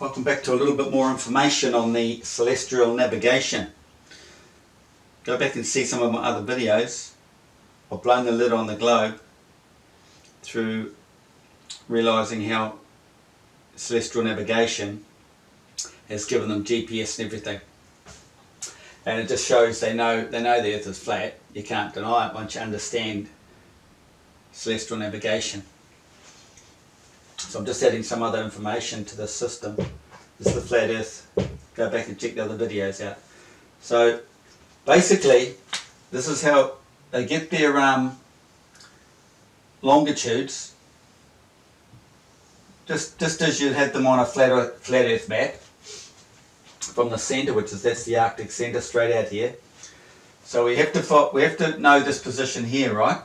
Welcome back to a little bit more information on the celestial navigation. Go back and see some of my other videos. I've blown the lid on the globe through realising how celestial navigation has given them GPS and everything. And it just shows they know the earth is flat. You can't deny it once you understand celestial navigation. So I'm just adding some other information to this system. This is the flat earth. Go back and check the other videos out. So basically this is how they get their longitudes, just as you had them on a flat earth map from the centre, that's the Arctic centre straight out here. So we have to know this position here, right?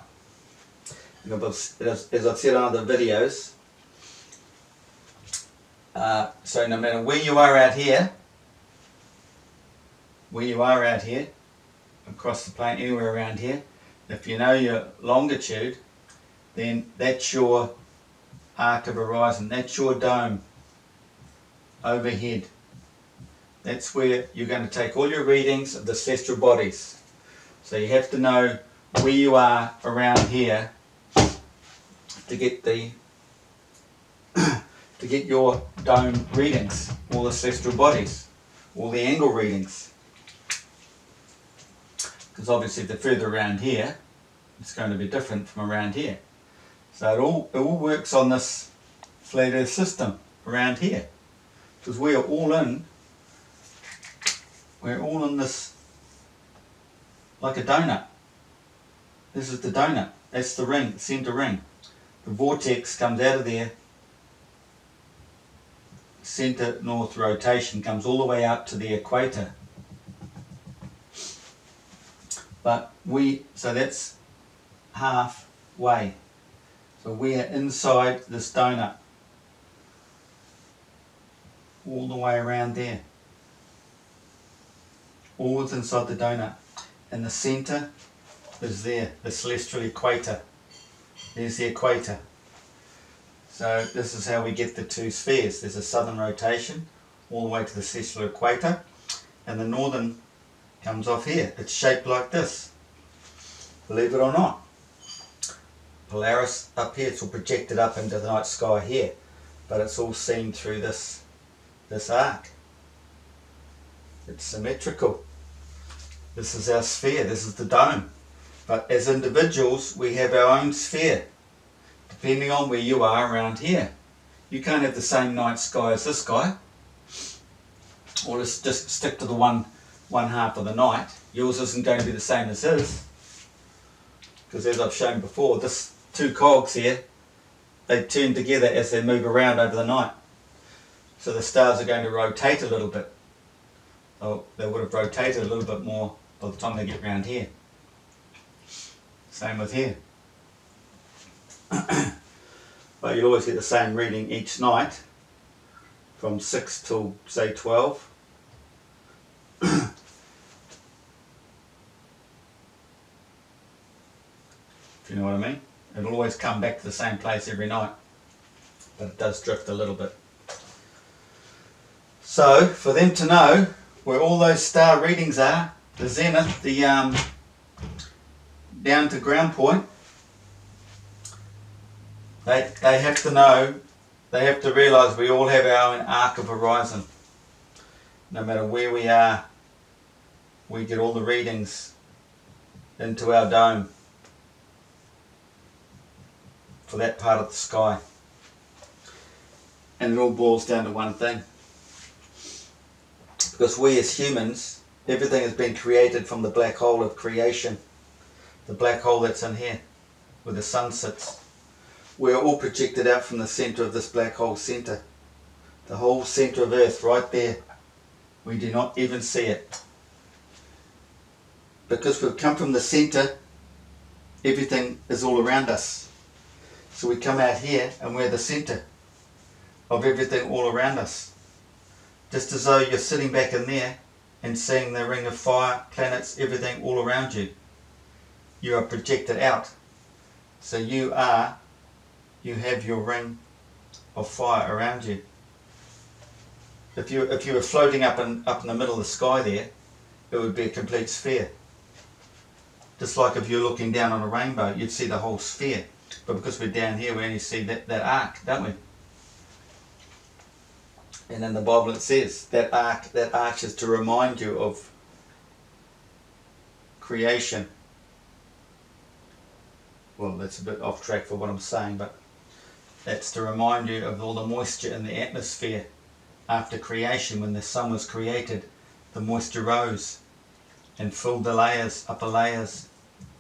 And as I've said on other videos, so no matter where you are out here, across the plane, anywhere around here, if you know your longitude, then that's your arc of horizon, that's your dome overhead. That's where you're going to take all your readings of the celestial bodies. So you have to know where you are around here to get your dome readings, all the celestial bodies, all the angle readings. Because obviously the further around here, it's going to be different from around here. So it all works on this flat earth system around here. Because we're all in this like a donut. This is the donut. That's the ring, the centre ring. The vortex comes out of there. Centre north rotation comes all the way out to the equator. So that's halfway. So we are inside this donut. All the way around there. Always inside the donut. And the centre is there, the celestial equator. There's the equator. So this is how we get the two spheres. There's a southern rotation all the way to the celestial equator, and the northern comes off here. It's shaped like this, believe it or not. Polaris up here, it's all projected up into the night sky here, but it's all seen through this arc. It's symmetrical. This is our sphere, this is the dome. But as individuals, we have our own sphere, depending on where you are around here. You can't have the same night sky as this guy, or just stick to the one half of the night. Yours isn't going to be the same as his, because as I've shown before, this two cogs here, they turn together as they move around over the night. So the stars are going to rotate a little bit. Oh, they would have rotated a little bit more by the time they get round here. Same with here. But you'll always get the same reading each night from 6 till say 12. If you know what I mean. It'll always come back to the same place every night, but it does drift a little bit. So for them to know where all those star readings are, the zenith, the down to ground point, they have to know, they have to realise we all have our own arc of horizon. No matter where we are, we get all the readings into our dome for that part of the sky. And it all boils down to one thing. Because we as humans, everything has been created from the black hole of creation. The black hole that's in here, where the sun sits. We're all projected out from the centre of this black hole centre. The whole centre of Earth right there. We do not even see it. Because we've come from the centre, everything is all around us. So we come out here and we're the centre of everything all around us. Just as though you're sitting back in there and seeing the ring of fire, planets, everything all around you. You are projected out. So you have your ring of fire around you. If you were floating up in the middle of the sky there, it would be a complete sphere. Just like if you're looking down on a rainbow, you'd see the whole sphere. But because we're down here, we only see that arc, don't we? And in the Bible it says that arc is to remind you of creation. Well, that's a bit off track for what I'm saying, but that's to remind you of all the moisture in the atmosphere after creation. When the sun was created, the moisture rose and filled the layers, upper layers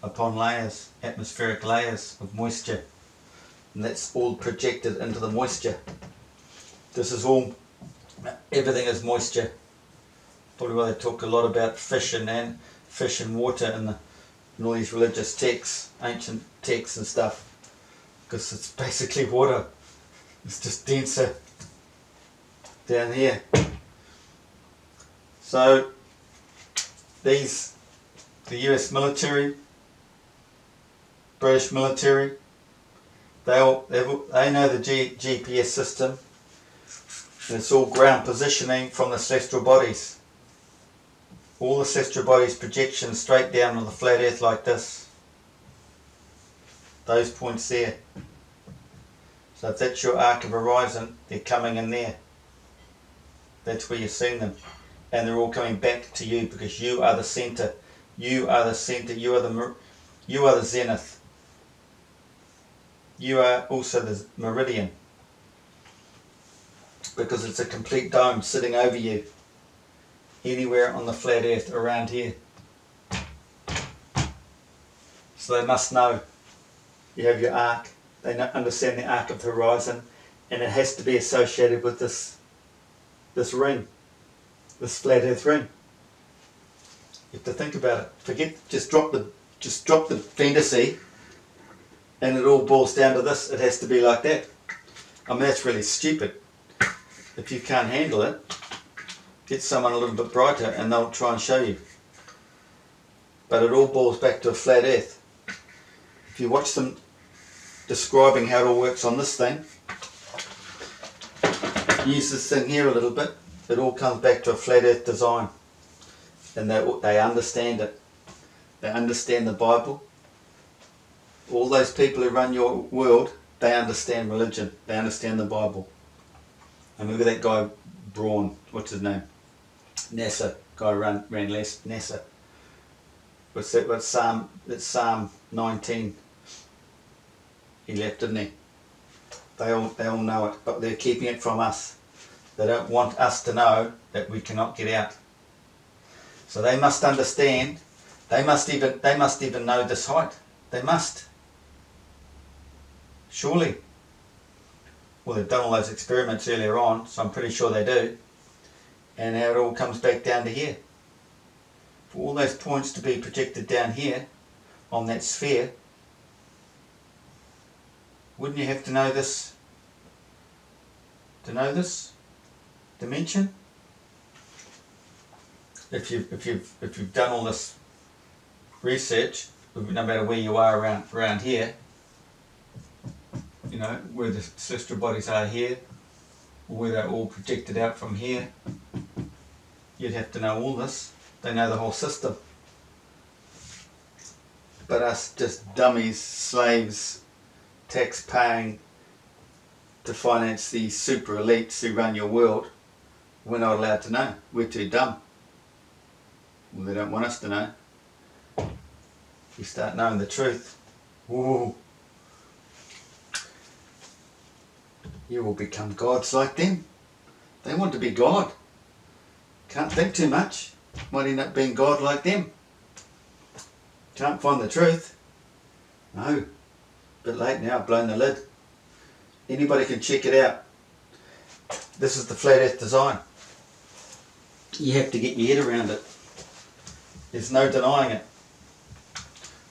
upon layers, atmospheric layers of moisture. And that's all projected into the moisture. This is all, everything is moisture. Probably why they talk a lot about fish and water in all these religious texts, ancient texts and stuff. Because it's basically water. It's just denser down here. So the US military, British military, they know the GPS system. And it's all ground positioning from the celestial bodies. All the celestial bodies projection straight down on the flat earth like this. Those points there. So if that's your arc of horizon, they're coming in there. That's where you're seeing them. And they're all coming back to you because you are the center. You are the center. You are the zenith. You are also the meridian. Because it's a complete dome sitting over you. Anywhere on the flat earth around here. So they must know. You have your arc. They understand the arc of the horizon. And it has to be associated with this ring. This flat earth ring. You have to think about it. Just drop the fantasy and it all boils down to this. It has to be like that. I mean, that's really stupid. If you can't handle it, get someone a little bit brighter and they'll try and show you. But it all boils back to a flat earth. If you watch them describing how it all works on this thing, use this thing here a little bit, it all comes back to a flat earth design. And they understand it. They understand the Bible. All those people who run your world, they understand religion. They understand the Bible. And look at that guy, Braun, what's his name? NASA, guy ran NASA. What's that? That's Psalm 19. He left, didn't he? They all know it, but they're keeping it from us. They don't want us to know that we cannot get out. So they must understand. They must even know this height. They must. Surely. Well, they've done all those experiments earlier on, so I'm pretty sure they do. And how it all comes back down to here. For all those points to be projected down here on that sphere, wouldn't you have to know this? To know this dimension? If you've done all this research, no matter where you are around here, you know, where the celestial bodies are here, or where they're all projected out from here, you'd have to know all this. They know the whole system. But us just dummies, slaves, tax paying to finance the super elites who run your world, we're not allowed to know. We're too dumb. Well, they don't want us to know. You start knowing the truth. Ooh. You will become gods like them. They want to be God. Can't think too much. Might end up being God like them. Can't find the truth. No. Bit late now, I've blown the lid. Anybody can check it out. This is the flat earth design. You have to get your head around it. There's no denying it.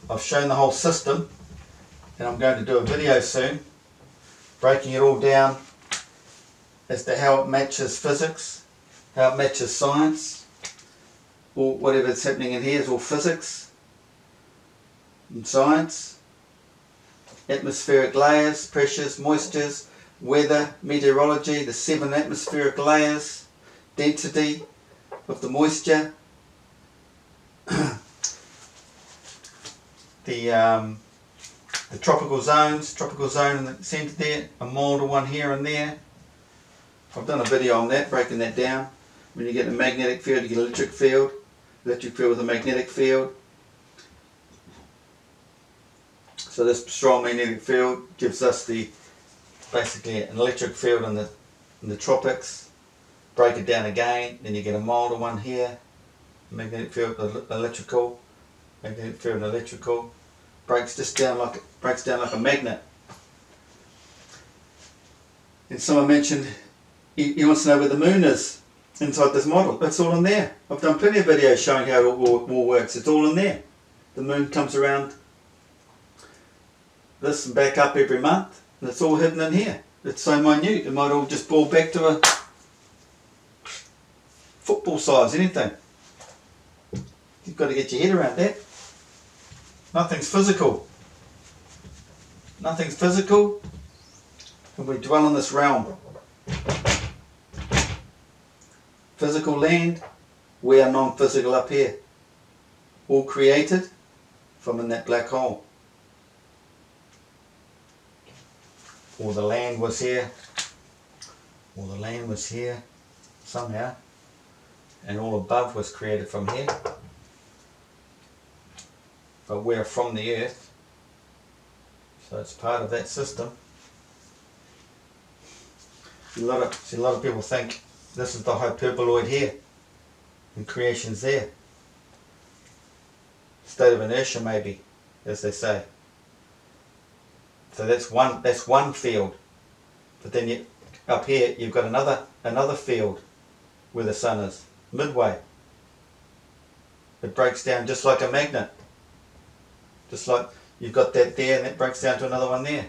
I've shown the whole system and I'm going to do a video soon breaking it all down as to how it matches physics, how it matches science, or whatever's happening in here is all physics and science, atmospheric layers, pressures, moistures, weather, meteorology, the 7 atmospheric layers, density of the moisture, the tropical zone in the centre there, a milder one here and there. I've done a video on that, breaking that down. When you get a magnetic field, you get electric field with a magnetic field. So this strong magnetic field gives us basically an electric field in the tropics. Break it down again, then you get a milder one here. Magnetic field, electrical, magnetic field, electrical. Breaks down like a magnet. And someone mentioned he wants to know where the moon is inside this model. It's all in there. I've done plenty of videos showing how it all works. It's all in there. The moon comes around this and back up every month, and it's all hidden in here. It's so minute, it might all just ball back to a football size, anything. You've got to get your head around that. Nothing's physical. Nothing's physical, and we dwell in this realm. Physical land, we are non-physical up here. All created from in that black hole. Or the land was here, somehow, and all above was created from here. But we're from the earth, so it's part of that system. A lot of people think this is the hyperboloid here, and creation's there. State of inertia, maybe, as they say. So that's one field. But then up here you've got another field where the sun is, midway. It breaks down just like a magnet. Just like you've got that there, and that breaks down to another one there.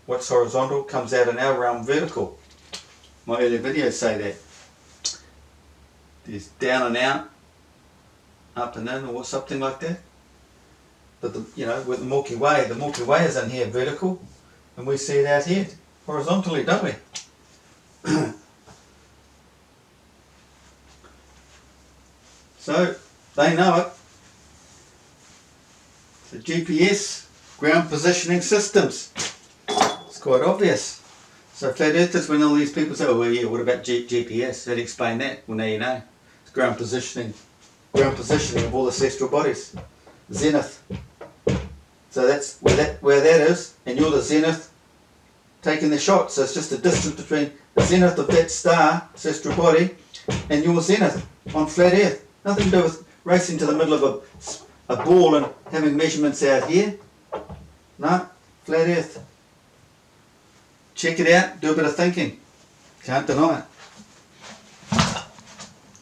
What's horizontal comes out in our realm vertical. My earlier videos say that. There's down and out, up and in, or something like that. But with the Milky Way is in here vertical, and we see it out here horizontally, don't we? So they know it. The GPS, ground positioning systems. It's quite obvious. So flat earthers, when all these people say, oh well, yeah, what about GPS? How do you explain that? Well, now you know. It's ground positioning of all the celestial bodies. Zenith. So that's where that is, and you're the zenith taking the shot. So it's just the distance between the zenith of that star, celestial body, and your zenith on flat earth. Nothing to do with racing to the middle of a ball and having measurements out here. No, flat earth. Check it out, do a bit of thinking. Can't deny it.